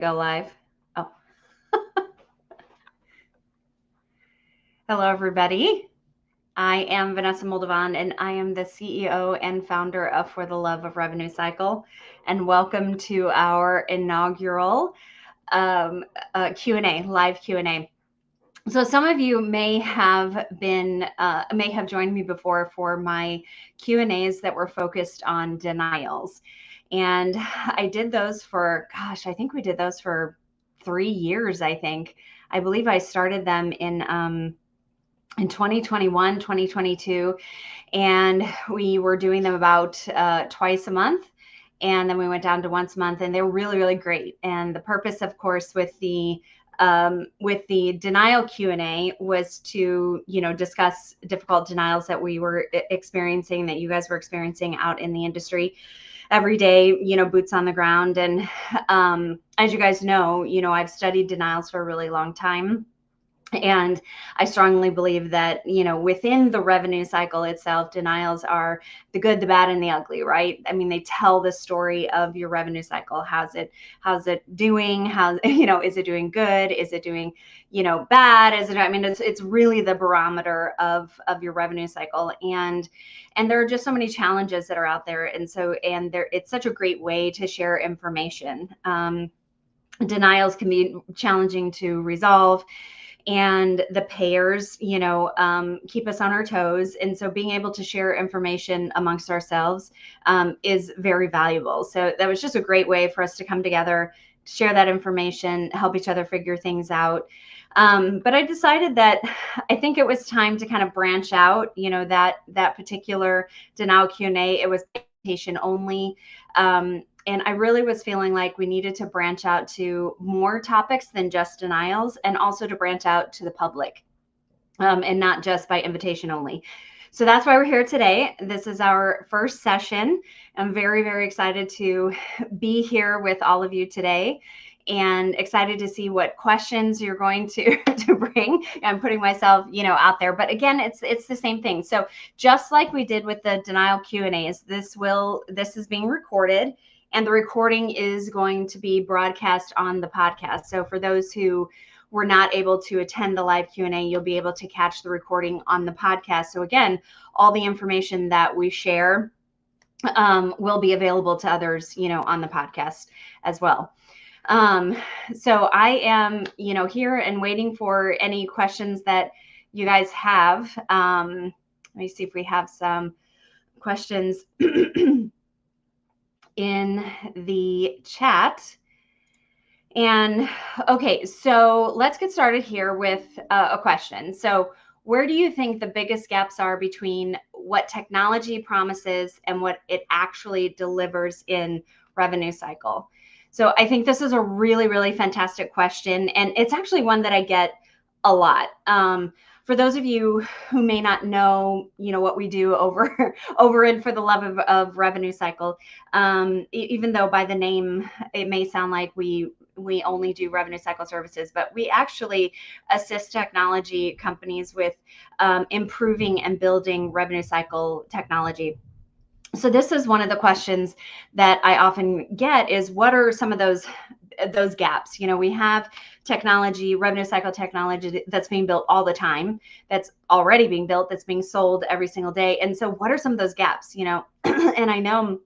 Go live. Oh, hello, everybody. I am Vanessa Moldovan, and I am the CEO and founder of For the Love of Revenue Cycle. And welcome to our inaugural Q&A, live Q&A. So some of you may have joined me before for my Q&As that were focused on denials. And I did those for, I think we did those for 3 years, I believe I started them in 2021, 2022, and we were doing them about twice a month. And then we went down to once a month, and they were really, really great. And the purpose, of course, with the denial Q&A was to, discuss difficult denials that we were experiencing, that you guys were experiencing out in the industry every day, boots on the ground. And as you guys know, I've studied denials for a really long time. And I strongly believe that, within the revenue cycle itself, denials are the good, the bad, and the ugly, right? I mean, they tell the story of your revenue cycle. How's it doing? Is it doing good? Is it doing, bad? It's really the barometer of your revenue cycle. And there are just so many challenges that are out there. And it's such a great way to share information. Denials can be challenging to resolve, and the payers, keep us on our toes. And so being able to share information amongst ourselves is very valuable. So that was just a great way for us to come together, share that information, help each other figure things out. But I decided that I think it was time to kind of branch out, that particular denial Q&A, it was invitation only. And I really was feeling like we needed to branch out to more topics than just denials, and also to branch out to the public, and not just by invitation only. So that's why we're here today. This is our first session. I'm very, very excited to be here with all of you today, and excited to see what questions you're going to bring. I'm putting myself, out there. But again, it's the same thing. So just like we did with the denial Q&As, this is being recorded. And the recording is going to be broadcast on the podcast. So for those who were not able to attend the live Q&A, you'll be able to catch the recording on the podcast. So again, all the information that we share will be available to others, on the podcast as well. So I am, here and waiting for any questions that you guys have. Let me see if we have some questions in the chat. And okay, so let's get started here with a question. So where do you think the biggest gaps are between what technology promises and what it actually delivers in revenue cycle? So I think this is a really, really fantastic question. And it's actually one that I get a lot. For those of you who may not know, what we do over in For the Love of Revenue Cycle, even though by the name it may sound like we only do revenue cycle services, but we actually assist technology companies with improving and building revenue cycle technology. So this is one of the questions that I often get is, what are some of those gaps? We have technology, revenue cycle technology that's being built all the time, that's already being built, that's being sold every single day. And so what are some of those gaps, and I know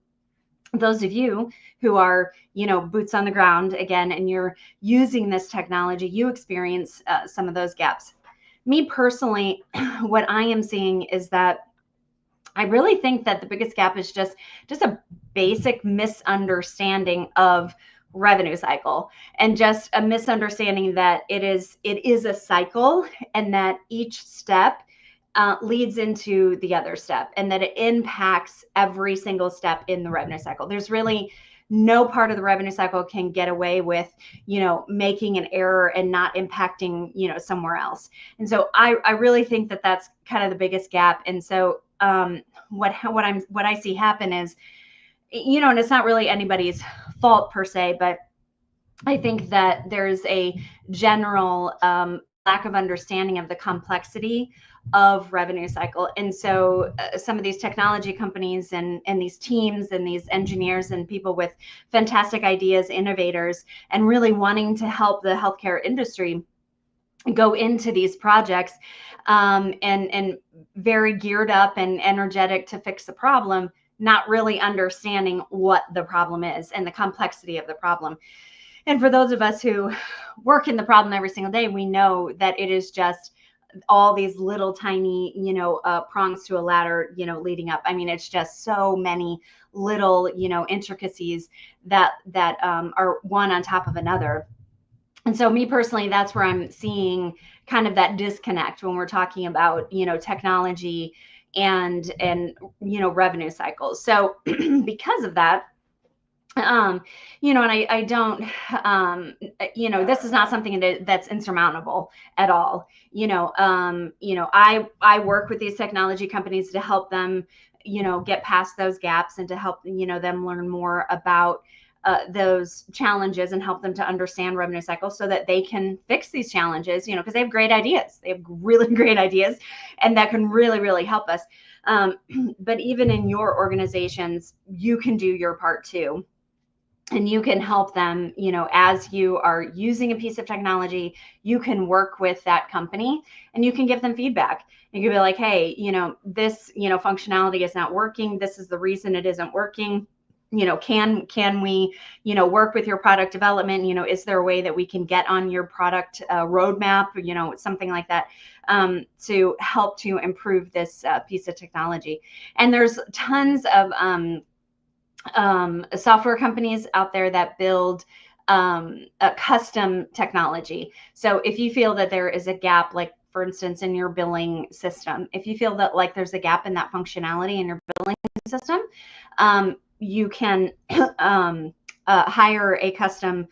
those of you who are, boots on the ground again, and you're using this technology, you experience some of those gaps. Me personally, what I am seeing is that I really think that the biggest gap is just a basic misunderstanding of revenue cycle, and just a misunderstanding that it is a cycle, and that each step leads into the other step, and that it impacts every single step in the revenue cycle. There's really no part of the revenue cycle can get away with, making an error and not impacting, somewhere else. And so I really think that that's kind of the biggest gap. And so what I see happen is, and it's not really anybody's fault per se, but I think that there's a general lack of understanding of the complexity of revenue cycle. And so some of these technology companies and these teams and these engineers and people with fantastic ideas, innovators, and really wanting to help the healthcare industry go into these projects and very geared up and energetic to fix the problem, not really understanding what the problem is and the complexity of the problem. And for those of us who work in the problem every single day, we know that it is just all these little tiny, prongs to a ladder, leading up. I mean, it's just so many little, intricacies that are one on top of another. And so me personally, that's where I'm seeing kind of that disconnect when we're talking about, technology and revenue cycles. So because of that, and I don't, this is not something that's insurmountable at all. I work with these technology companies to help them, get past those gaps and to help, them learn more about those challenges and help them to understand revenue cycles so that they can fix these challenges, because they have great ideas. They have really great ideas, and that can really, really help us. But even in your organizations, you can do your part too. And you can help them, as you are using a piece of technology, you can work with that company and you can give them feedback. You can be like, hey, this, functionality is not working. This is the reason it isn't working. Can we, work with your product development? Is there a way that we can get on your product roadmap, something like that, to help to improve this piece of technology? And there's tons of software companies out there that build a custom technology. So if you feel that there is a gap, like for instance, in your billing system, if you feel that like there's a gap in that functionality in your billing system, you can hire a custom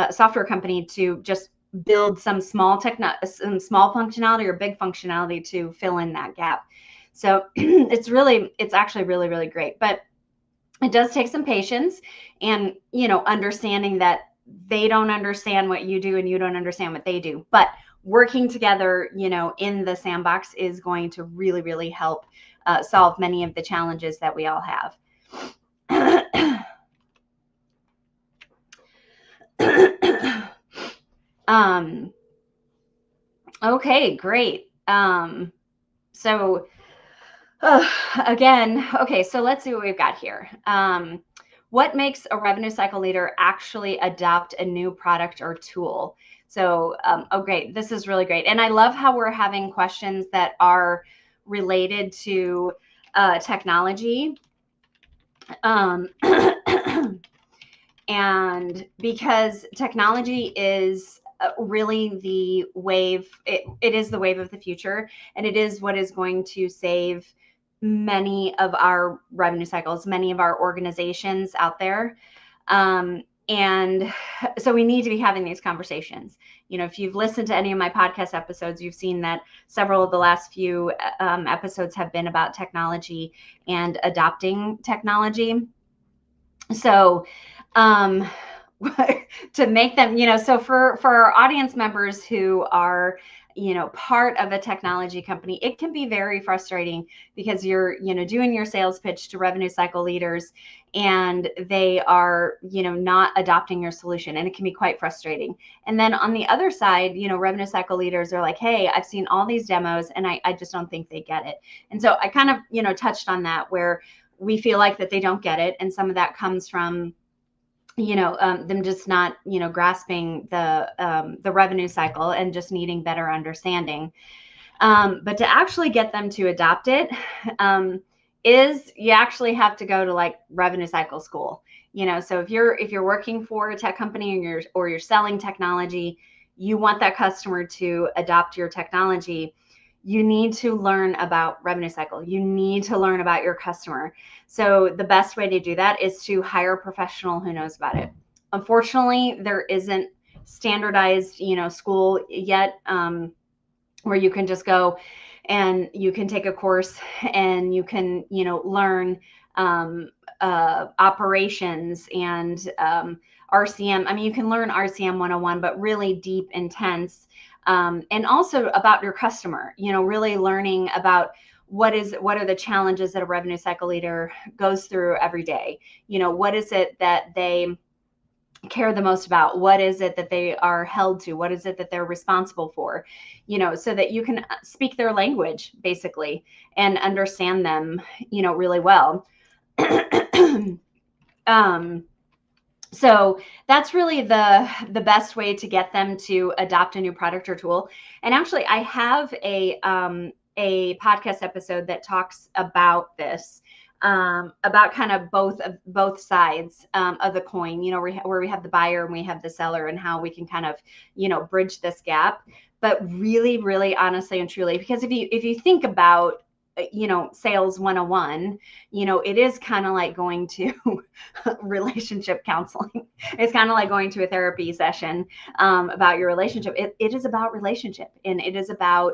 software company to just build some small functionality or big functionality to fill in that gap. So it's actually really, really great. But it does take some patience and, understanding that they don't understand what you do and you don't understand what they do. But working together, in the sandbox is going to really, really help solve many of the challenges that we all have. Okay, great. Again, okay, so let's see what we've got here. What makes a revenue cycle leader actually adopt a new product or tool? So, oh, great. This is really great. And I love how we're having questions that are related to technology. And because technology is really the wave, it is the wave of the future, and it is what is going to save many of our revenue cycles, many of our organizations out there. And so we need to be having these conversations. If you've listened to any of my podcast episodes, you've seen that several of the last few episodes have been about technology and adopting technology. So to make them, so for our audience members who are, part of a technology company, it can be very frustrating because you're, doing your sales pitch to revenue cycle leaders and they are, not adopting your solution, and it can be quite frustrating. And then on the other side, revenue cycle leaders are like, hey, I've seen all these demos and I just don't think they get it. And so I kind of, touched on that, where we feel like that they don't get it. And some of that comes from, them just not, grasping the revenue cycle and just needing better understanding. But to actually get them to adopt it, is you actually have to go to like revenue cycle school. So if you're working for a tech company or you're selling technology, you want that customer to adopt your technology, you need to learn about revenue cycle. You need to learn about your customer. So the best way to do that is to hire a professional who knows about it. Unfortunately, there isn't standardized, school yet, where you can just go and you can take a course and you can, learn operations and RCM. I mean, you can learn RCM 101, but really deep, intense, and also about your customer, really learning about what are the challenges that a revenue cycle leader goes through every day. What is it that they care the most about? What is it that they are held to? What is it that they're responsible for? So that you can speak their language basically and understand them, really well. So that's really the best way to get them to adopt a new product or tool. And actually, I have a podcast episode that talks about this, about kind of both sides of the coin. Where we have the buyer and we have the seller, and how we can kind of bridge this gap. But really, really, honestly and truly, because if you think about sales 101, it is kind of like going to relationship counseling. It's kind of like going to a therapy session about your relationship. It is about relationship, and it is about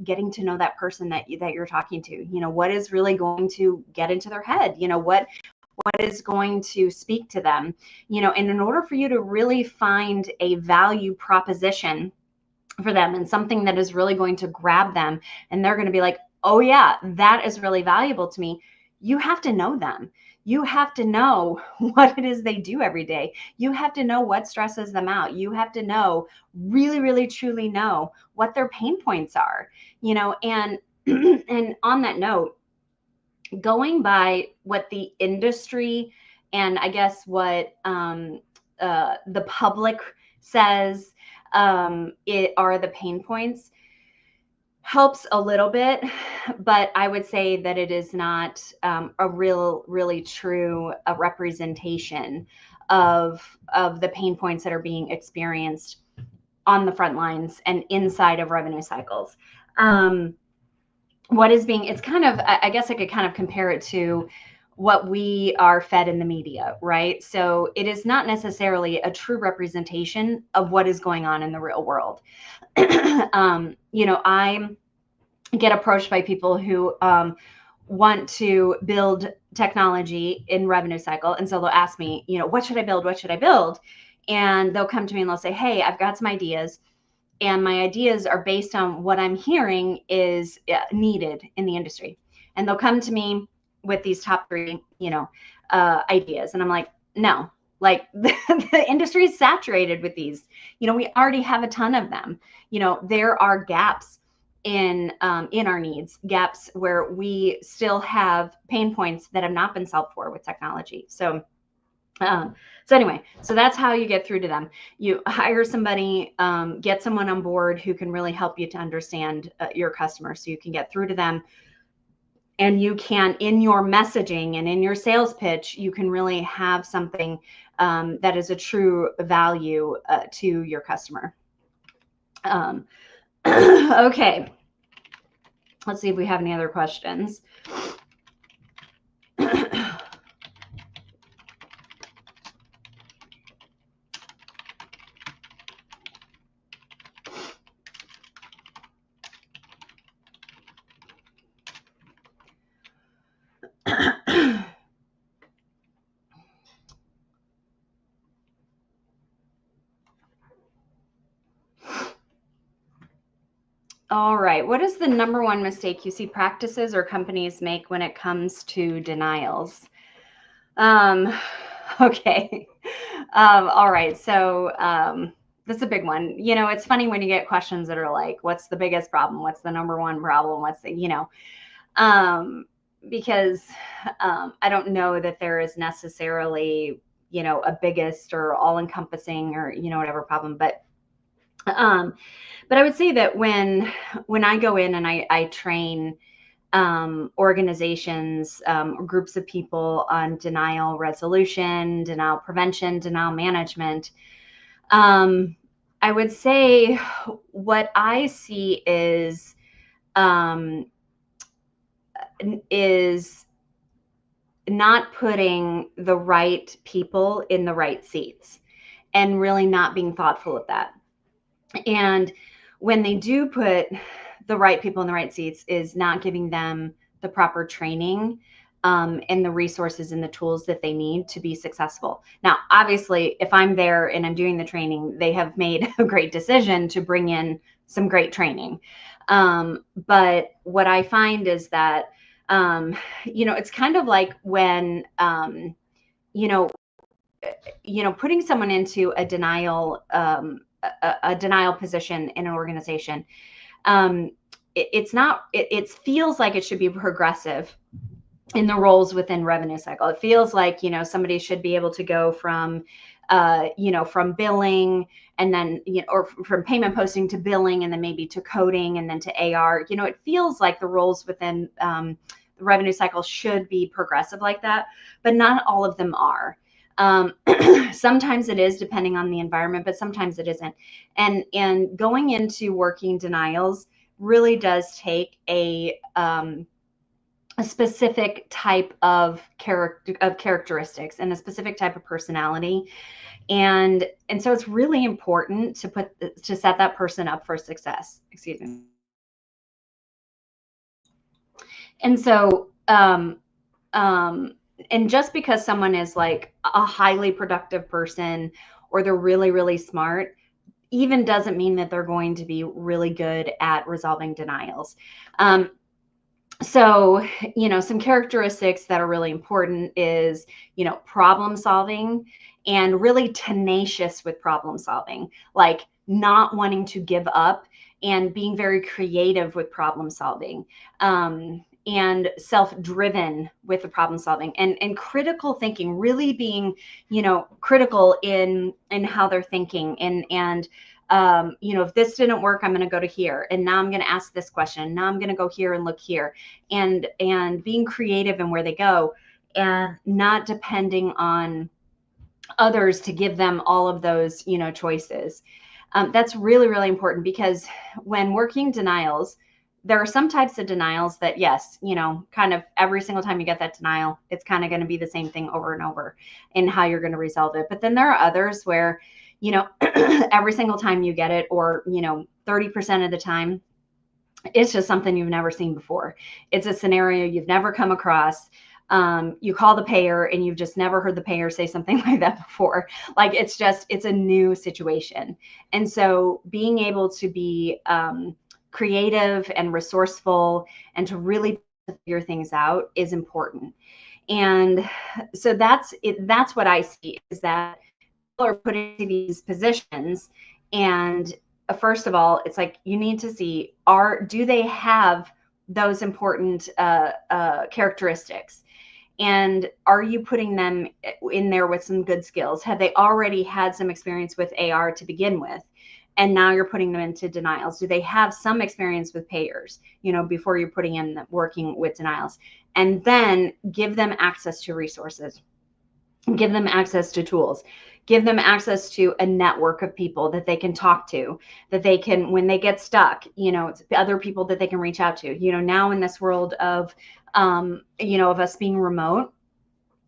getting to know that person that you're talking to. What is really going to get into their head? What is going to speak to them? And in order for you to really find a value proposition for them, and something that is really going to grab them, and they're going to be like, oh yeah, that is really valuable to me, you have to know them. You have to know what it is they do every day. You have to know what stresses them out. You have to know, really, really, truly know what their pain points are, and and on that note, going by what the industry and I guess what the public says it are the pain points, helps a little bit, but I would say that it is not a really true representation of the pain points that are being experienced on the front lines and inside of revenue cycles. It's kind of, I guess I could kind of compare it to what we are fed in the media, right? So it is not necessarily a true representation of what is going on in the real world. I get approached by people who want to build technology in revenue cycle. And so they'll ask me, what should I build? What should I build? And they'll come to me and they'll say, hey, I've got some ideas. And my ideas are based on what I'm hearing is needed in the industry. And they'll come to me with these top 3, ideas. And I'm like, no, like the industry is saturated with these. We already have a ton of them. There are gaps in our needs, gaps where we still have pain points that have not been solved for with technology. So anyway, so that's how you get through to them. You hire somebody, get someone on board who can really help you to understand your customer, so you can get through to them. And you can, in your messaging and in your sales pitch, you can really have something that is a true value to your customer. Okay, let's see if we have any other questions. All right. What is the number one mistake you see practices or companies make when it comes to denials? Okay. All right. So that's a big one. It's funny when you get questions that are like, what's the biggest problem? What's the number one problem? What's the, because I don't know that there is necessarily, a biggest or all encompassing or, whatever problem, but I would say that when I go in and I train organizations, groups of people on denial resolution, denial prevention, denial management, I would say what I see is not putting the right people in the right seats, and really not being thoughtful of that. And when they do put the right people in the right seats, is not giving them the proper training and the resources and the tools that they need to be successful. Now, obviously, if I'm there and I'm doing the training, they have made a great decision to bring in some great training. But what I find is that, it's kind of like when, putting someone into a denial, a denial position in an organization. It's not, it feels like it should be progressive in the roles within revenue cycle. It feels like, somebody should be able to go from, from billing and then, or from payment posting to billing and then maybe to coding and then to AR. It feels like the roles within the revenue cycle should be progressive like that, but not all of them are. Sometimes it is, depending on the environment, but sometimes it isn't. And going into working denials really does take a specific type of characteristics and a specific type of personality. And so it's really important to set that person up for success. Excuse me. And so, and just because someone is like a highly productive person or they're really, really smart, even doesn't mean that they're going to be really good at resolving denials. So, some characteristics that are really important is, problem solving and really tenacious with problem solving, like not wanting to give up and being very creative with problem solving. And self-driven with the problem solving and critical thinking, really being, critical in how they're thinking and if this didn't work, I'm going to go to here. And now I'm going to ask this question. Now I'm going to go here and look here and being creative in where they go and not depending on others to give them all of those, choices. That's really, really important because when working denials, there are some types of denials that, yes, kind of every single time you get that denial, it's kind of going to be the same thing over and over in how you're going to resolve it. But then there are others where, every single time you get it, or, 30% of the time, it's just something you've never seen before. It's a scenario you've never come across. You call the payer and you've just never heard the payer say something like that before. Like it's a new situation. And so being able to be creative and resourceful and to really figure things out is important. And so that's what I see, is that people are put into these positions, and first of all, it's like you need to see, do they have those important characteristics, and are you putting them in there with some good skills? Have they already had some experience with AR to begin with, and now you're putting them into denials? Do they have some experience with payers, before you're putting in working with denials? And then give them access to resources, give them access to tools, give them access to a network of people that they can talk to, that they can, when they get stuck, it's other people that they can reach out to. Now in this world of, of us being remote,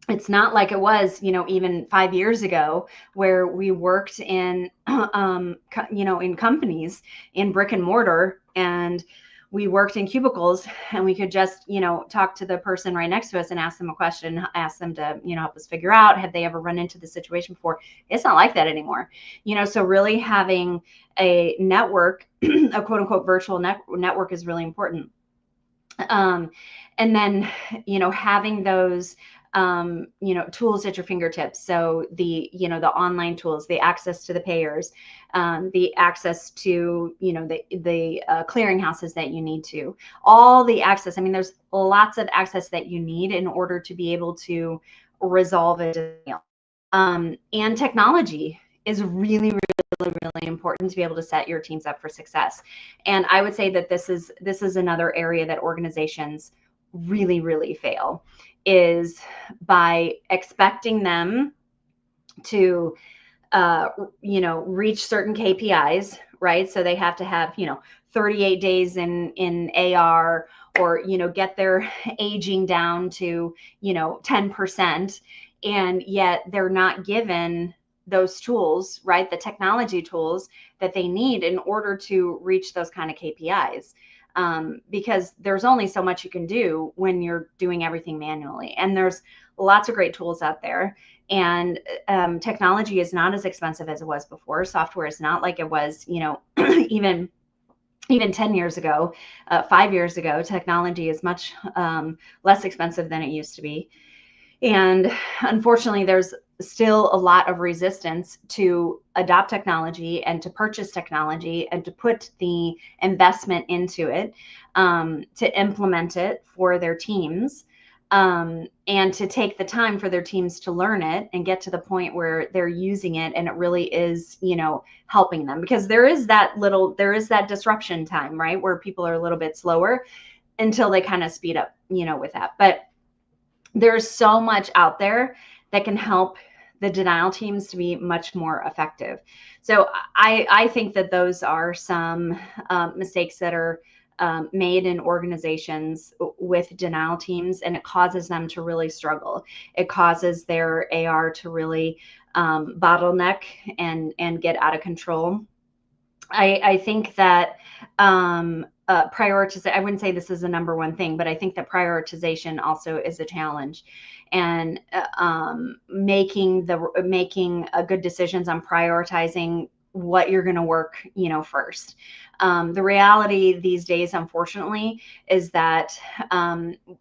it's not like it was, even 5 years ago, where we worked in, in companies, in brick and mortar, and we worked in cubicles, and we could just, talk to the person right next to us and ask them a question, ask them to, help us figure out, have they ever run into the situation before? It's not like that anymore. So really having a network, a quote unquote virtual network is really important. And then, having those, tools at your fingertips. So the online tools, the access to the payers, the access to, the clearinghouses that you need to, all the access. I mean, there's lots of access that you need in order to be able to resolve a denial. And technology is really, really, really important to be able to set your teams up for success. And I would say that this is another area that organizations really, really fail, is by expecting them to, reach certain KPIs, right? So they have to have, 38 days in AR, or, get their aging down to, 10%. And yet they're not given those tools, right? The technology tools that they need in order to reach those kind of KPIs. because there's only so much you can do when you're doing everything manually. And there's lots of great tools out there. And technology is not as expensive as it was before. Software is not like it was, even 10 years ago, 5 years ago. Technology is much less expensive than it used to be. And unfortunately, there's still a lot of resistance to adopt technology and to purchase technology and to put the investment into it, to implement it for their teams, and to take the time for their teams to learn it and get to the point where they're using it and it really is, helping them. Because there is that disruption time, right, where people are a little bit slower until they kind of speed up, with that. But there's so much out there that can help the denial teams to be much more effective. So I think that those are some mistakes that are made in organizations with denial teams, and it causes them to really struggle. It causes their AR to really bottleneck and get out of control. I think that prioritization, I wouldn't say this is the number one thing, but I think that prioritization also is a challenge, and making good decisions on prioritizing what you're going to work, first. The reality these days, unfortunately, is that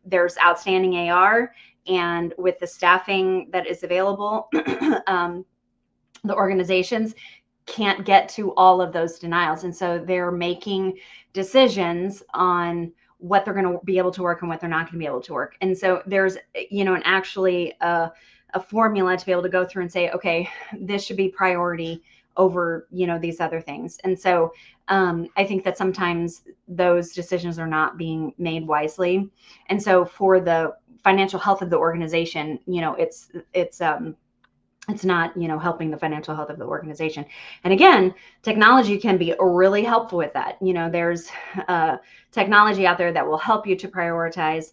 there's outstanding AR, and with the staffing that is available, the organizations can't get to all of those denials. And so they're making decisions on what they're going to be able to work and what they're not going to be able to work. And so there's, actually a formula to be able to go through and say, okay, this should be priority over, these other things. And so I think that sometimes those decisions are not being made wisely. And so for the financial health of the organization, it's not, helping the financial health of the organization. And again, technology can be really helpful with that. There's technology out there that will help you to prioritize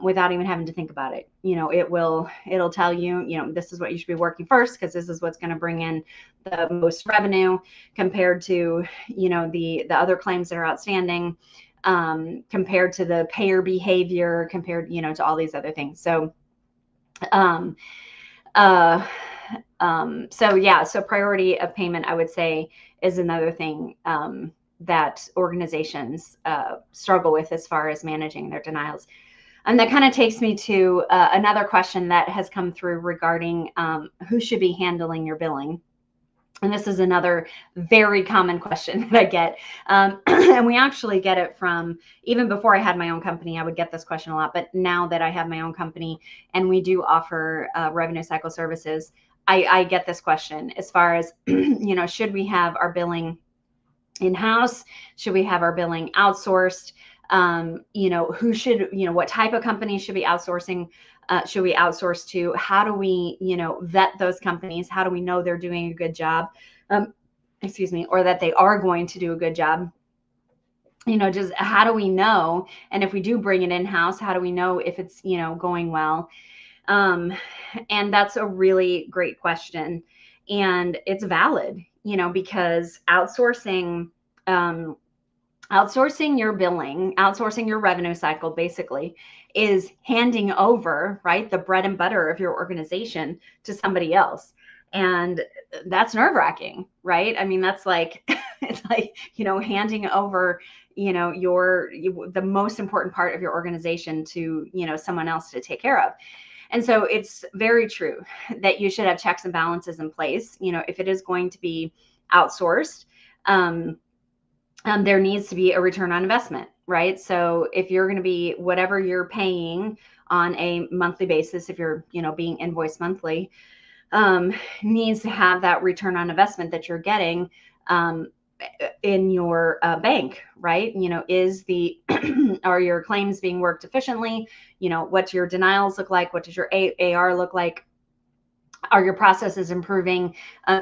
without even having to think about it. It'll tell you, this is what you should be working first, because this is what's going to bring in the most revenue compared to, the other claims that are outstanding, compared to the payer behavior, compared, to all these other things. So, so priority of payment, I would say, is another thing that organizations struggle with as far as managing their denials. And that kind of takes me to another question that has come through regarding who should be handling your billing. And this is another very common question that I get. And we actually get it from, even before I had my own company, I would get this question a lot. But now that I have my own company and we do offer revenue cycle services, I get this question as far as, should we have our billing in-house? Should we have our billing outsourced? Who should, what type of company should be outsourcing? Should we outsource to? How do we, vet those companies? How do we know they're doing a good job? Or that they are going to do a good job? Just how do we know? And if we do bring it in-house, how do we know if it's, going well? And that's a really great question. And it's valid, because outsourcing your billing, outsourcing your revenue cycle, basically, is handing over, right, the bread and butter of your organization to somebody else. And that's nerve-wracking, right? I mean, that's like, it's like, handing over, the most important part of your organization to, someone else to take care of. And so it's very true that you should have checks and balances in place. If it is going to be outsourced, there needs to be a return on investment, right? So if you're going to be, whatever you're paying on a monthly basis, if you're, being invoiced monthly, needs to have that return on investment that you're getting in your bank, right? Are your claims being worked efficiently? What's your denials look like? What does your AR look like? Are your processes improving?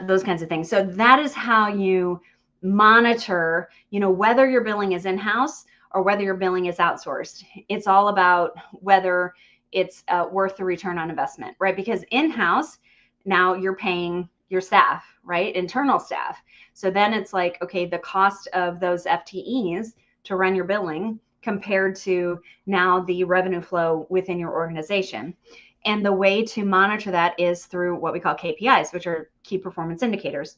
Those kinds of things. So that is how you monitor, whether your billing is in-house or whether your billing is outsourced. It's all about whether it's worth the return on investment, right? Because in-house, now you're paying your staff, right? Internal staff. So then it's like, okay, the cost of those FTEs to run your billing compared to now the revenue flow within your organization. And the way to monitor that is through what we call KPIs, which are key performance indicators.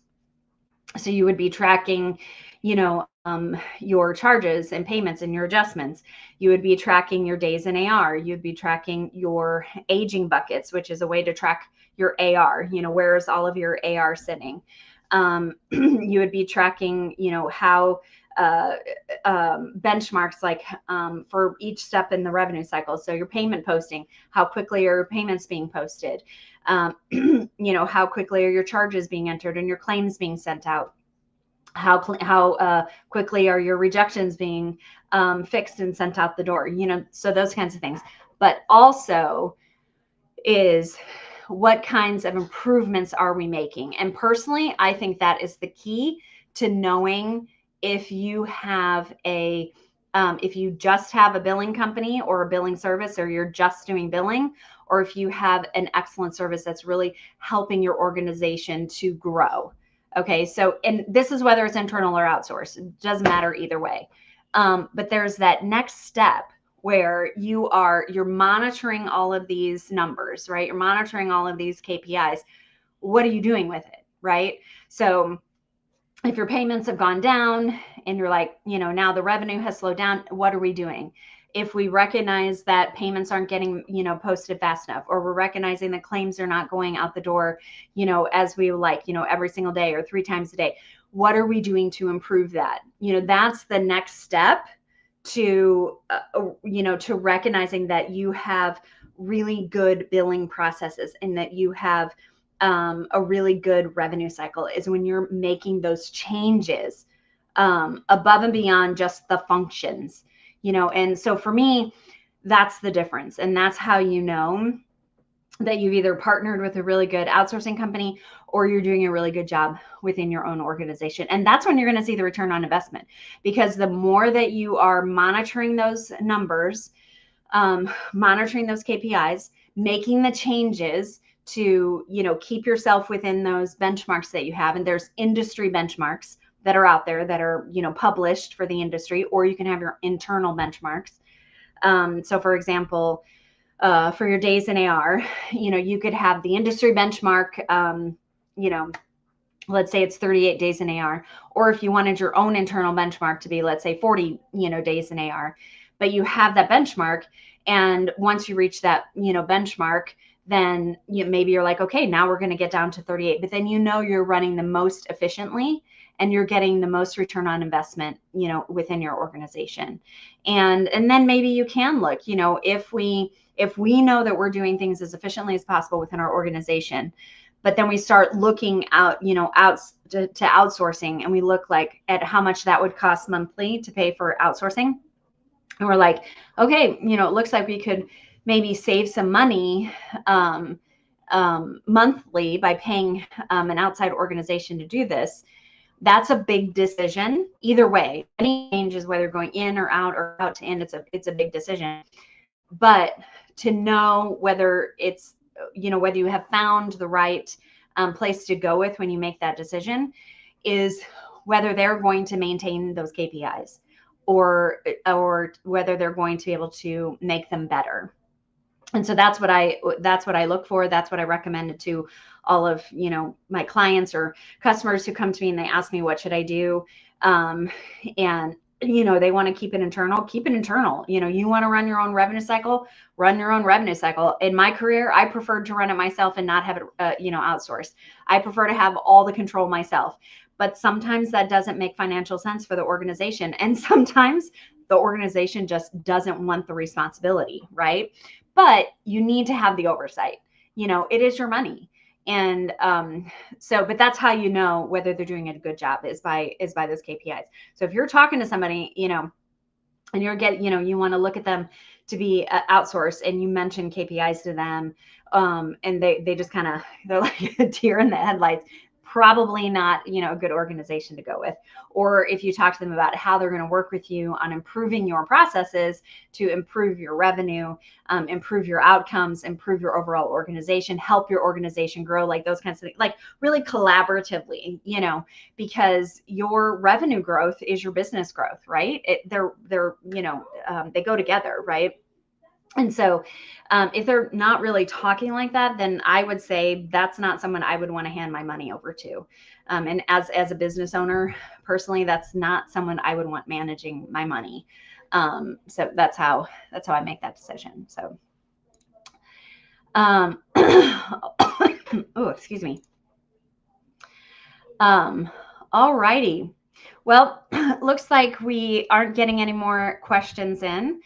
So you would be tracking, your charges and payments and your adjustments. You would be tracking your days in AR. You'd be tracking your aging buckets, which is a way to track your AR. Where is all of your AR sitting? You would be tracking, how benchmarks like for each step in the revenue cycle. So your payment posting, how quickly are your payments being posted? How quickly are your charges being entered and your claims being sent out? How quickly are your rejections being fixed and sent out the door? So those kinds of things. But also is what kinds of improvements are we making? And personally, I think that is the key to knowing if you have if you just have a billing company or a billing service, or you're just doing billing, or if you have an excellent service that's really helping your organization to grow. Okay, so, and this is whether it's internal or outsourced, it doesn't matter either way. But there's that next step where you're monitoring all of these numbers, right? You're monitoring all of these KPIs. What are you doing with it, right? So if your payments have gone down and you're like, now the revenue has slowed down, what are we doing? If we recognize that payments aren't getting, posted fast enough, or we're recognizing that claims are not going out the door, as we like, every single day or 3 times a day, what are we doing to improve that? That's the next step to, to recognizing that you have really good billing processes and that you have a really good revenue cycle, is when you're making those changes above and beyond just the functions. And so for me, that's the difference. And that's how you know that you've either partnered with a really good outsourcing company or you're doing a really good job within your own organization. And that's when you're going to see the return on investment, because the more that you are monitoring those numbers, monitoring those KPIs, making the changes to, keep yourself within those benchmarks that you have. And there's industry benchmarks that are out there that are, published for the industry, or you can have your internal benchmarks. So for example, for your days in AR, you could have the industry benchmark, let's say it's 38 days in AR, or if you wanted your own internal benchmark to be, let's say 40, days in AR, but you have that benchmark. And once you reach that, benchmark, then maybe you're like, okay, now we're going to get down to 38, but then you're running the most efficiently and you're getting the most return on investment, within your organization. And then maybe you can look, if we know that we're doing things as efficiently as possible within our organization, but then we start looking out, out to outsourcing, and we look like at how much that would cost monthly to pay for outsourcing. And we're like, okay, it looks like we could maybe save some money monthly by paying an outside organization to do this. That's a big decision either way. Any changes, whether going in or out to in, it's a big decision. But to know whether it's, whether you have found the right place to go with when you make that decision, is whether they're going to maintain those KPIs or whether they're going to be able to make them better. And so that's what I look for. That's what I recommend to all of, my clients or customers who come to me and they ask me, what should I do? And, they want to keep it internal. You want to run your own revenue cycle, run your own revenue cycle. In my career, I preferred to run it myself and not have it, outsourced. I prefer to have all the control myself, but sometimes that doesn't make financial sense for the organization. And sometimes the organization just doesn't want the responsibility, right? But you need to have the oversight. It is your money. And but that's how you know whether they're doing a good job is by those KPIs. So if you're talking to somebody, and you want to look at them to be outsourced, and you mention KPIs to them, and they just they're like a deer in the headlights. probably not, you know, a good organization to go with. Or if you talk to them about how they're going to work with you on improving your processes to improve your revenue, improve your outcomes, improve your overall organization, help your organization grow, like those kinds of things, like really collaboratively, you know, because your revenue growth is your business growth, right? They're you know, they go together, right? And so if they're not really talking like that, then I would say that's not someone I would want to hand my money over to. And as a business owner, personally, that's not someone I would want managing my money. So that's how I make that decision. So, oh, excuse me. All righty. Well, looks like we aren't getting any more questions in.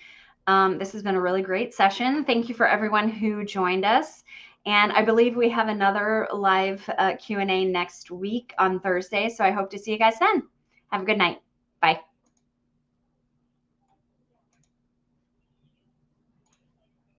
This has been a really great session. Thank you for everyone who joined us. And I believe we have another live Q&A next week on Thursday. So I hope to see you guys then. Have a good night. Bye.